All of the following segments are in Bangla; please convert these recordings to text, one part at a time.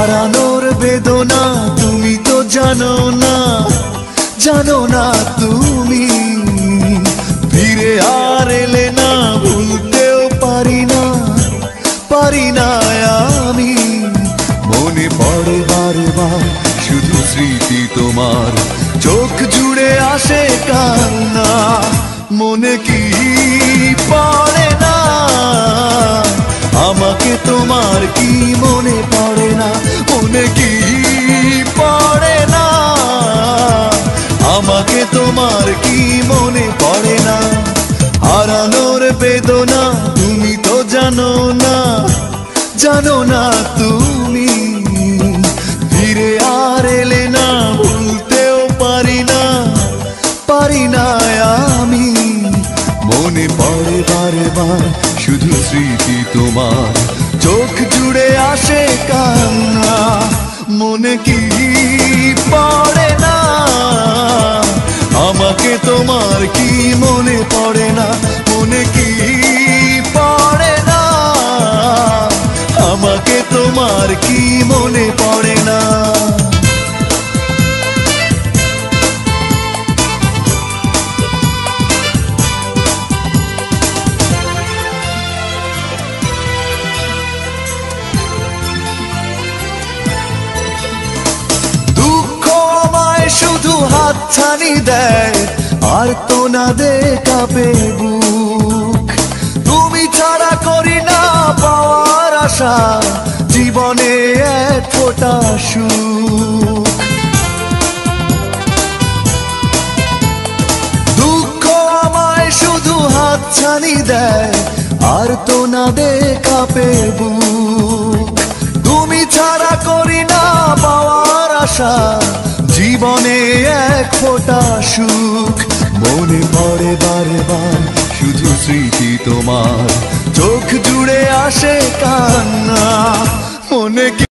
হারানোর বেদনা তুমি তো জানো না, জানো না তুমি। ফিরে আর এলে না, ভুলতেও পারি না, পারি না আমি। মনে পড়ে বারবার শুধু স্মৃতি তোমার, চোখ জুড়ে আসে কান্না। মনে কি পড়ে না আমাকে তোমার, কি মনে পড়ে না, মনে কি পড়ে না আমাকে তোমার, কি মনে পড়ে না। হারানোর বেদনা তুমি তো জানো না, জানো না তুমি। ফিরে আর এলে না, ভুলতেও পারি না, পারি না আমি। মনে পড়ে বারবার শুধু স্মৃতি তোমার, চোখ জুড়ে আসে কান্না। মনে কি পড়ে না আমাকে তোমার, কি মনে পড়ে না, মনে কি পড়ে না আমাকে তোমার, কি মনে পড়ে না। শুধু হাতছানি দেয় আর তো না দে কাঁপে বুক। তুমি ছাড়া করি না পাওয়ার আশা, জীবনে এক ফোঁটা সুখ। দুঃখ আমায় শুধু হাতছানি দেয় আর তো না দে কাঁপে বুক। তুমি ছাড়া করি না পাওয়ার আশা, জীবনে এক ফোঁটা সুখ। মনে পড়ে বারবার শুধু স্মৃতি তোমার, চোখ জুড়ে আসে কান্না। মনে কি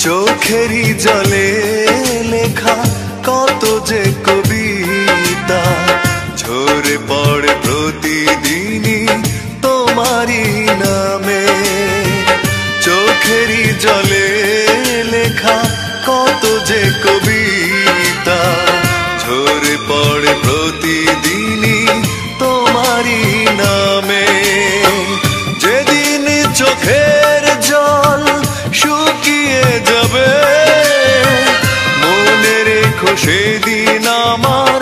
চোখেরই জলে লেখা কত যে কবিতা, ঝরে পড়ে প্রতিদিনই তোমারই নামে। চোখেরই জলে লেখা কত যে কবিতা, ঝরে পড়ে প্রতিদিনই তোমারই নামে। যেদিন চোখের জল শুকিয়ে যাবে, মনে রেখো সেদিন আমার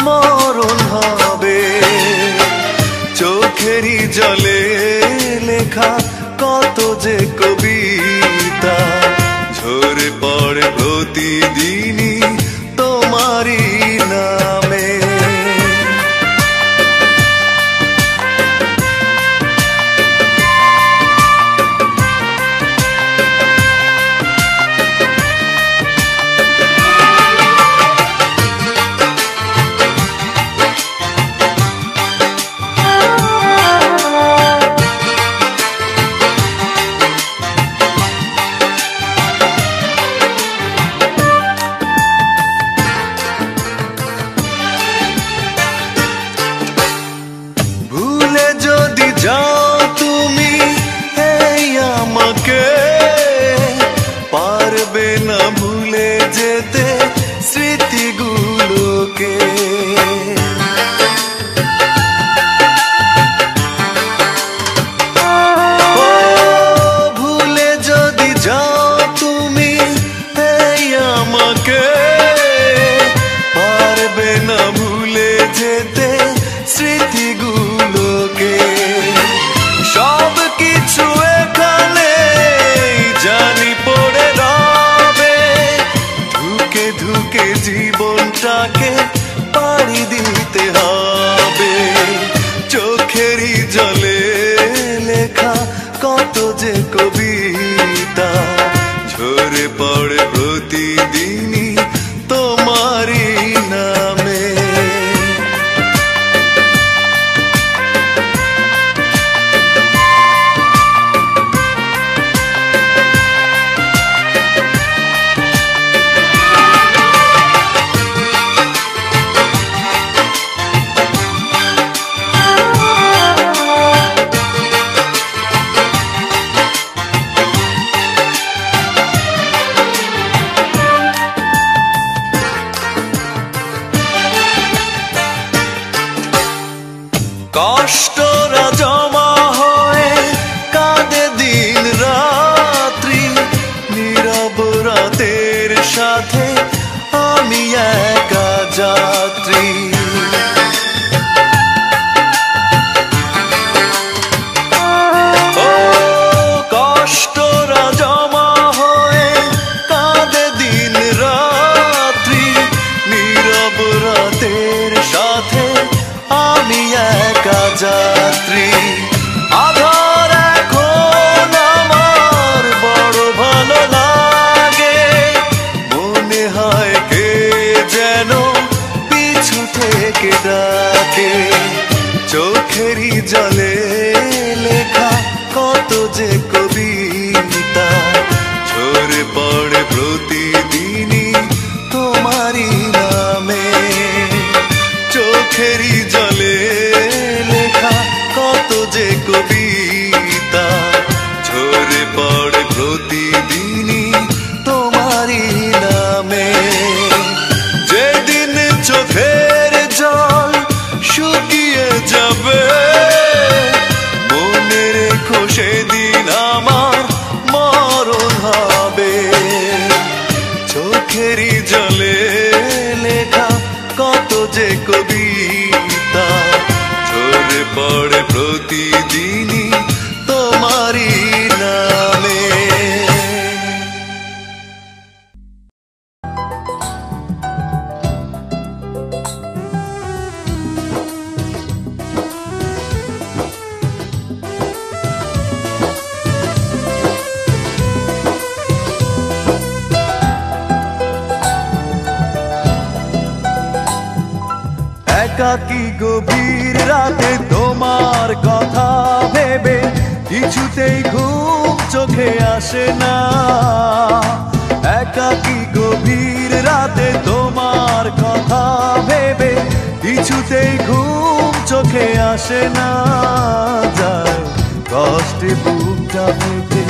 মরণ হবে। চোখেরই জলে লেখা কত যে কবিতা, ঝরে পড়ে প্রতিদিনই তোমারই নামে। যাও তুমি এই আমাকে, পারবে না ভুলে যেতে স্মৃতিগুলোকে। ভুলে যদি যাও তুমি এই আমাকে, পারবে না ভুলে যেতে স্মৃতিগুলোকে। সব কিছু এখানে জানি পড়ে রবে, ধুকে ধুকে জীবনটাকে পাড়ি দিতে হবে। চোখেরই জলে লেখা কত যে কবিতা ঝরে পড়ে প্রতিদিনই তোমারই নামে। কষ্টরা জমা হয়ে কাঁদে দিন রাত্রি, নীরব রাতের সাথে আমি একা যাত্রী। ও কষ্টরা জমা হয়ে কাঁদে দিন রাত্রি, নীরব রাতের সাথে আমি একা যাত্রী। আধার এখন আমার বড় ভালো লাগে, মনে হয় কে যেন পিছু থেকে ডাকে। চোখেরই জলে লেখা কত যে কবিতা ঝরে পড়ে প্রতিদিনই তোমারই নামে। চোখেরই জলে লেখা কত যে কবিতা ঝরে পড়ে প্রতিদিনই তোমারই নামে। যেদিন চোখের জল শুকিয়ে যাবে, মনে রেখো সেদিন আমার মরণ হবে। চোখেরই জলে লেখা কত যে কবিতা ঝরে পড়ে প্রতিদিনই তোমারই নামে। একাকী গভীর রাতে তোমার কথা ভেবে কিছুতেই ঘুম চোখে আসে না। একাকী গভীর রাতে তোমার কথা ভেবে কিছুতেই ঘুম চোখে আসে না। যায় কষ্টে বুকটা ফেটে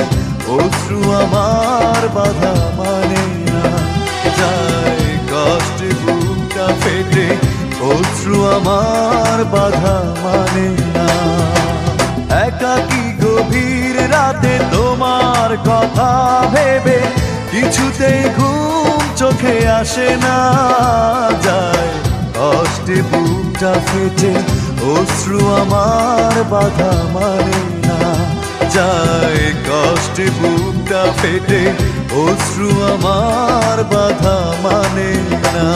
অশ্রু আমার বাধা মানে না। যায় কষ্টে বুকটা ফেটে অশ্রু আমার বাধা মানে না। একাকী গভীর রাতে তোমার কথা ভেবে কিছুতেই ঘুম চোখে আসে না। যায় কষ্টে বুকটা ফেটে অশ্রু আমার বাধা মানে না। যায় কষ্টে বুকটা ফেটে অশ্রু আমার বাধা মানে না।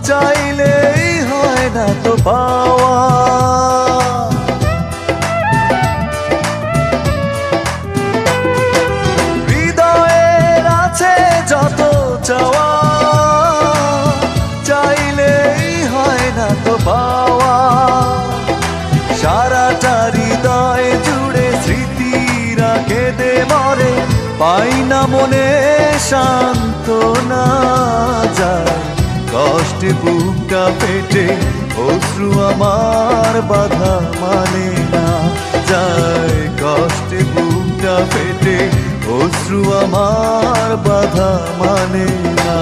চাইলেই হয় না তো পাওয়া। হৃদয়ের আছে যত চাওয়া, চাইলেই হয় না তো পাওয়া। সারাটা হৃদয় জুড়ে স্মৃতিরা কেঁদে মরে, পাই না মনে সান্ত্বনা। যায় কষ্টে বুকটা ফেটে অশ্রু আমার বাধা মানে না। যায় কষ্টে বুকটা ফেটে অশ্রু আমার বাধা মানে না।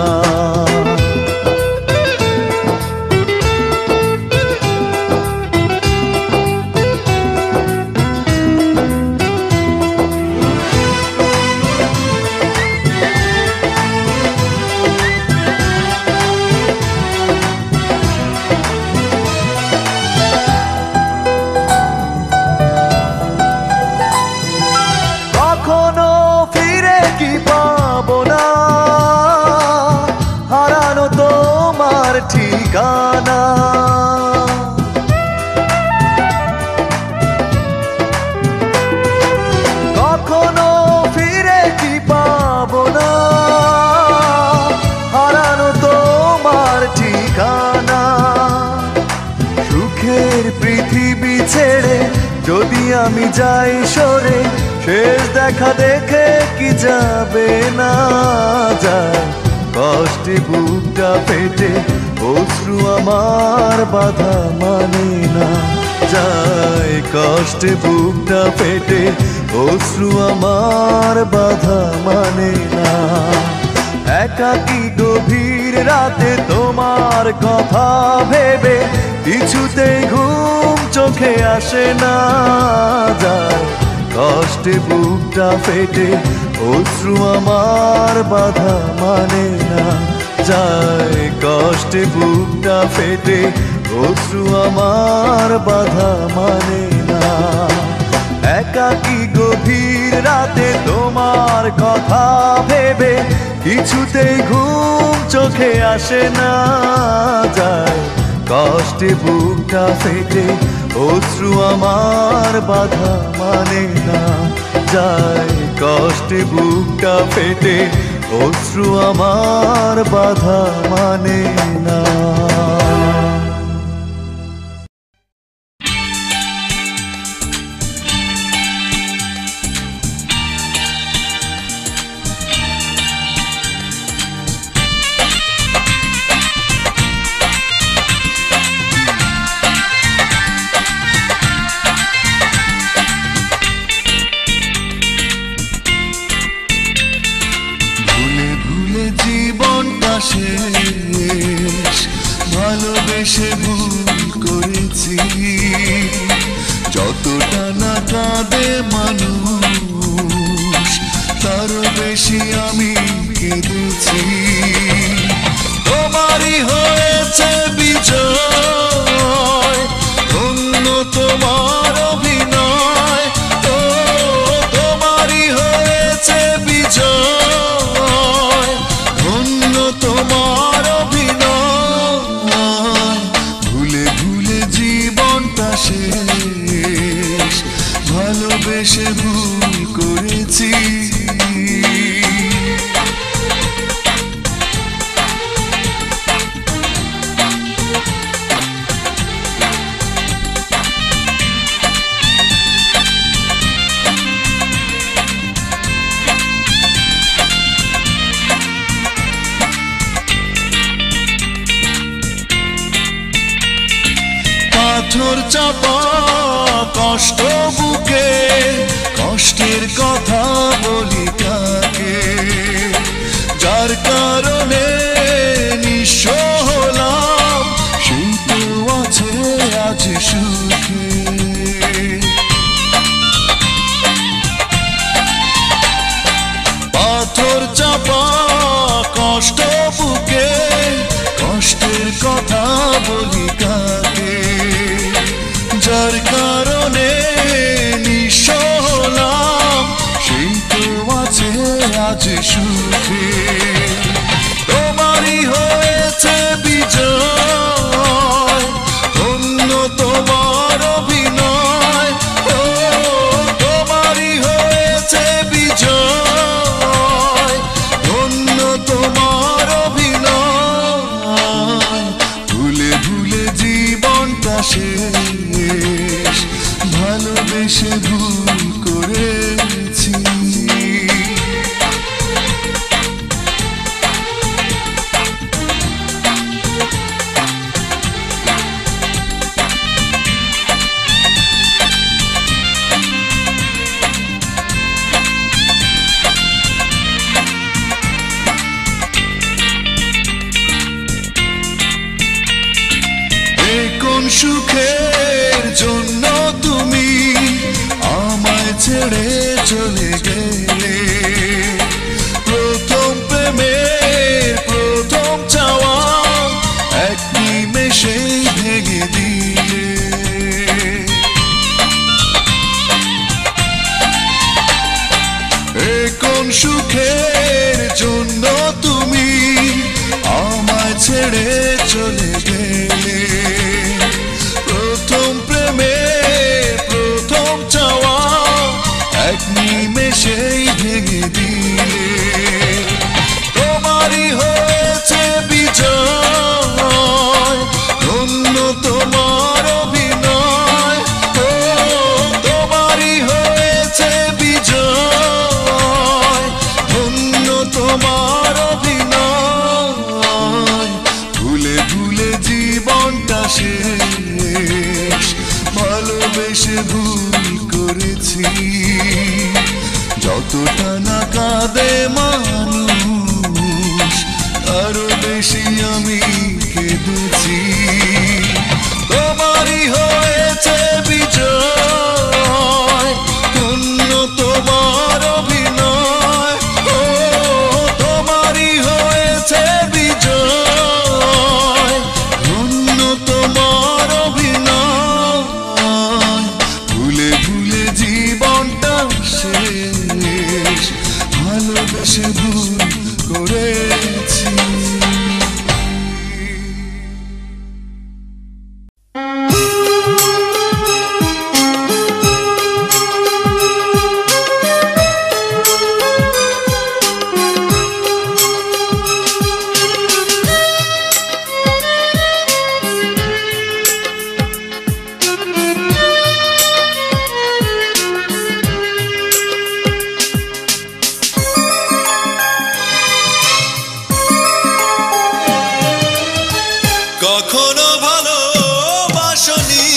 ছেড়ে যদি আমি যাই সরে, শেষ দেখা দেখে কি যাবে না যায়। কষ্টে বুকটা ফেটে অশ্রু আমার বাধা মানে না যায়। কষ্টে বুকটা ফেটে অশ্রু আমার বাধা মানে না। একাকী গভীর রাতে তোমার কথা ভেবে কিছুতেই ঘুম চোখে আসে না যায়। কষ্টে বুকটা ফেটে অশ্রু আমার বাধা মানে না যায়। কষ্টে বুকটা ফেটে অশ্রু আমার বাধা মানে না। একাকী গভীর রাতে তোমার কথা ভেবে কিছুতেই ঘুম চোখে আসে না যায়। কষ্টে বুকটা ফেটে অশ্রু আমার বাধা মানে না যায়। কষ্টে বুকটা ফেটে অশ্রু আমার বাধা মানে না। শেষ ভালোবেসে ভুল করেছি, যতটা না কাঁদে মানুষ তারও বেশি আমি কেঁদেছি। তোমারই হয়েছে বিজয়, ধন্য তোমার অভিনয়। ও তোমারই হয়েছে বিজয়, ধন্য তোমার অভিনয়। ভুলে ভুলে জীবনটা শেষ ভালোবেসে ভুল করেছি। পাথর চাপা কষ্ট বুকে, কষ্টের কথা বলি কাকে, যার কারণে নিঃস্ব হলাম সে তো আছে আজ সুখে। পাথর চাপা কষ্ট বুকে, কষ্টের কথা বলি কাকে, যার কারণে নিঃস্ব হলাম সেই তো আছে আজ সুখে। তোমারই হয়েছে বিজয়, ধন্য তোমার অভিনয়। ও তোমারই হয়েছে বিজয়, ধন্য তোমার অভিনয়। ভুলে ভুলে জীবনটা শেষ ভালোবেসে ভুল করেছি। কোন সুখের জন্য তুমি আমায় ছেড়ে চলে গেলে, প্রথম প্রেমের প্রথম চাওয়া এক নিমেষে ভেঙে দিলে। কোন সুখের জন্য তুমি আমায় ছেড়ে চলে গেলে, প্রথম প্রেমের প্রথম চাওয়া এক নিমেষেই ভেঙে দিলে। তোমারই হয়েছে বিজয়, ধন্য তোমার অভিনয়। ও কাঁদে মানুষ আরো বেশি আমি কেঁদেছি তোমারই হয়েছে বিজয় ধন্য তোমার অভিনয় ও তোমারই হয়েছে বিজয় ধন্য তোমার অভিনয় ভুলে ভুলে জীবনটা শেষ ভালোবেসে ভুল করেছি কখনো ভালোবাসনি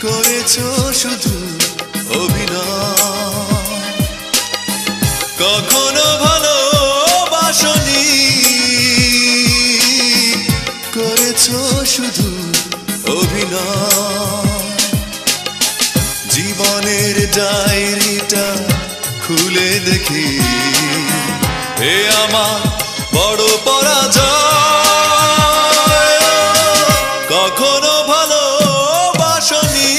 করেছো শুধু অভিনয় কখনো ভালোবাসনি করেছো শুধু অভিনয় জীবনের ডায়েরিটা খুলে দেখি এ আমার বড় পরাজয় কখনো ভালোবাসনি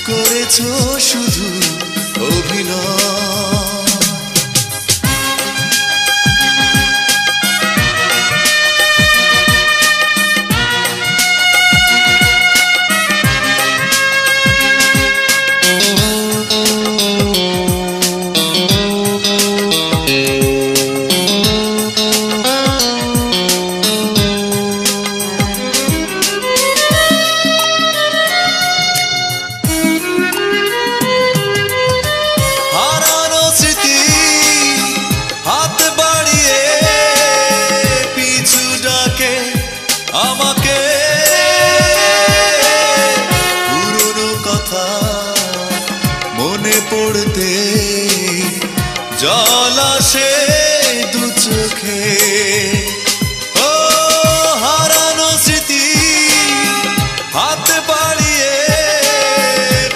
করেছো শুধু অভিনয় আমাকে পুরনো কথা মনে পড়তে জল আসে দু চোখে ও হারানো স্মৃতি হাত বাড়িয়ে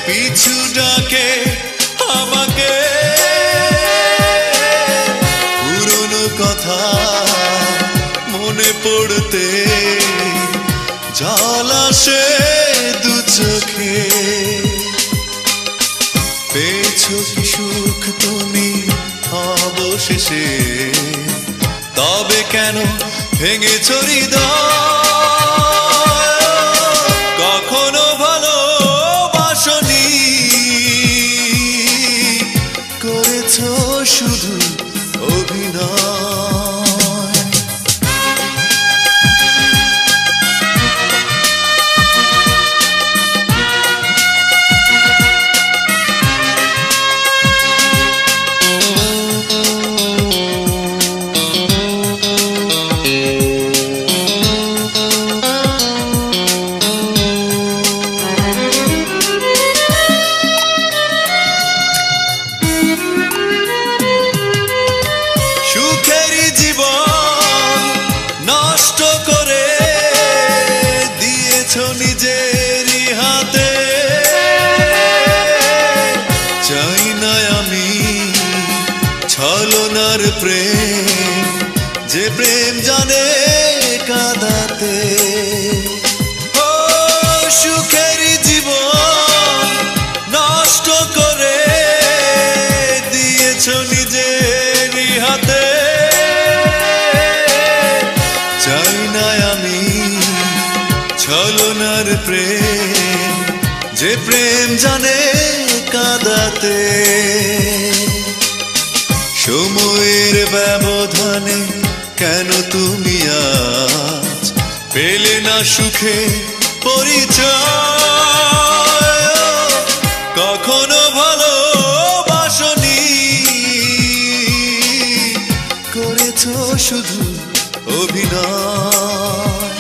পিছু ডাকে আমাকে পুরনো কথা মনে পড়তে জল আসে দু চোখে পেয়েছো কি সুখ তুমি অবশেষে তবে কেন ভেঙেছো হৃদয় কখনো ভালোবাসনি করেছো শুধু অভিনয় নিজেরই হাতে চাই না আমি ছলনার প্রেম যে প্রেম জানে কাঁদাতে ও সুখের জীবন নষ্ট করে দিয়েছো নিজেরই হাতে চাই না আমি ছলনার প্রেম যে প্রেম জানে কাঁদাতে সময়ের ব্যবধানে কেন তুমি আজ পেলে না সুখে পরিচয় কখনো ভালোবাসনি করেছো শুধু অভিনয়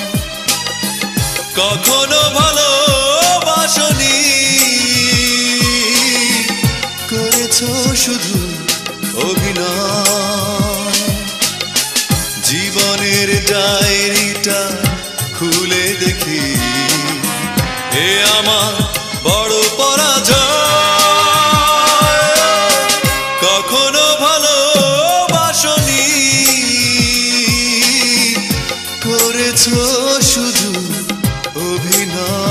কখনো ভালোবাসনি শুধু অভিনয়। জীবনের ডায়েরিটা খুলে দেখি এ আমার বড় পরাজয়। কখনো ভালোবাসনি, করেছো শুধু অভিনয়।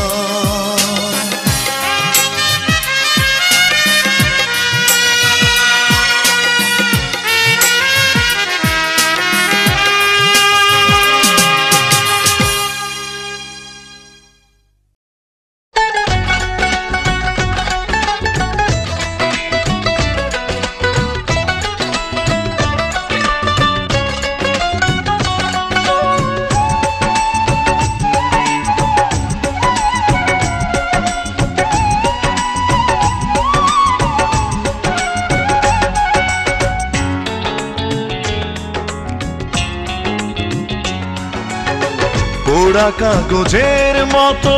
পোড়া কাগজের মতো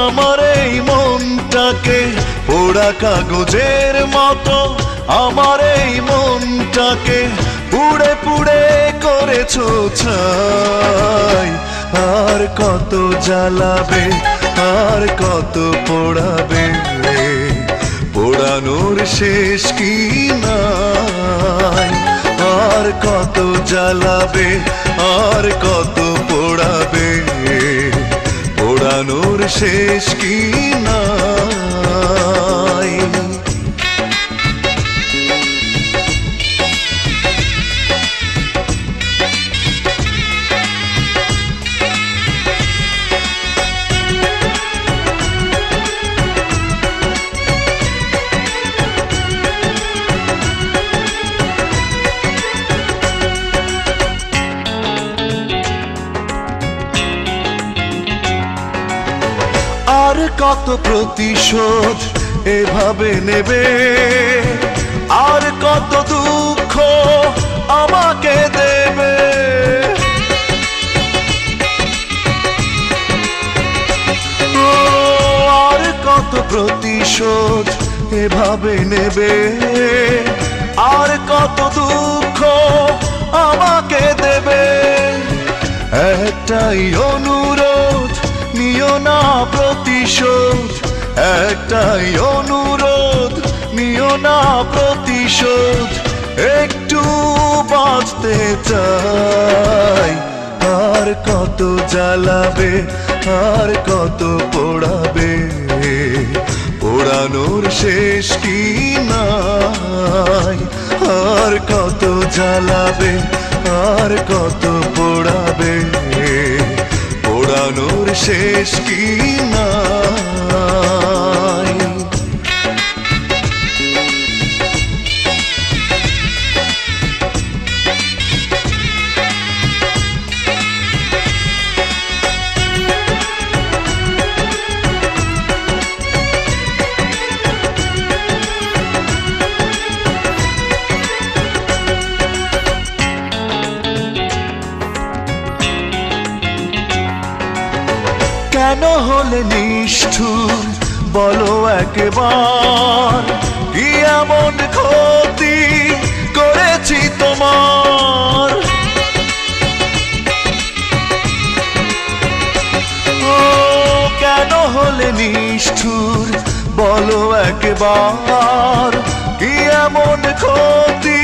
আমার এই মনটাকে, পোড়া কাগজের মতো আমার এই মনটাকে পুড়ে পুড়ে করেছো ছাই। আর কত জ্বালাবে, আর কত পোড়াবে, পোড়ানোর শেষ কি নাই। আর কত জ্বালাবে, আর কত পোড়াবে, পোড়ানোর শেষ কি নাই। আর কত প্রতিশোধ এভাবে নেবে, আর কত দুঃখ আমাকে দেবে। আর কত প্রতিশোধ এভাবে নেবে, আর কত দুঃখ আমাকে দেবে। একটাই অনুরোধ, নিও না প্রতিশোধ। একটাই অনুরোধ, নিও না প্রতিশোধ। একটু বাঁচতে চাই। আর কত জ্বালাবে, আর কত পোড়াবে, পোড়ানোর শেষ কি নাই। আর কত জ্বালাবে, আর কত পোড়াবে, পোড়ানোর শেষ কি নাই। কেন হলে নিষ্ঠুর বলো একবার, কি এমন ক্ষতি করেছি তোমার। ও কেন হলে নিষ্ঠুর বলো একবার, কি এমন ক্ষতি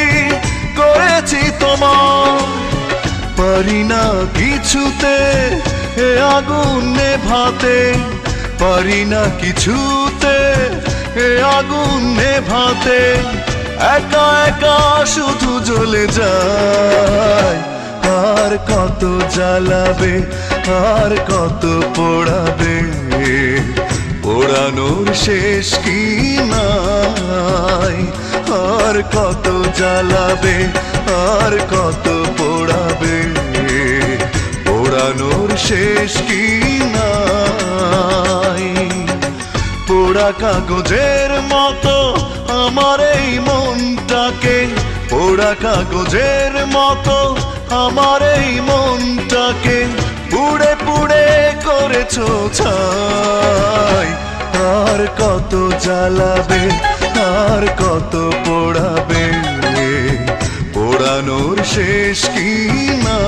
করেছি তোমার। পারি না কিছুতে এ আগুন নেভাতে, পারি না কিছুতে এ আগুন নেভাতে। একা একা শুধু জ্বলে যায়। আর কত জ্বালাবে, আর কত পোড়াবে, পোড়ানোর শেষ কি নাই। আর কত জ্বালাবে, আর কত পোড়াবে, পোড়ানোর শেষ কি নাই। পোড়া কাগজের মতো আমার এই মনটাকে, পোড়া কাগজের মতো আমার এই মনটাকে পুড়ে পুড়ে করেছো ছাই। আর কত জ্বালাবে, আর কত পোড়াবে, পোড়ানোর শেষ কি না।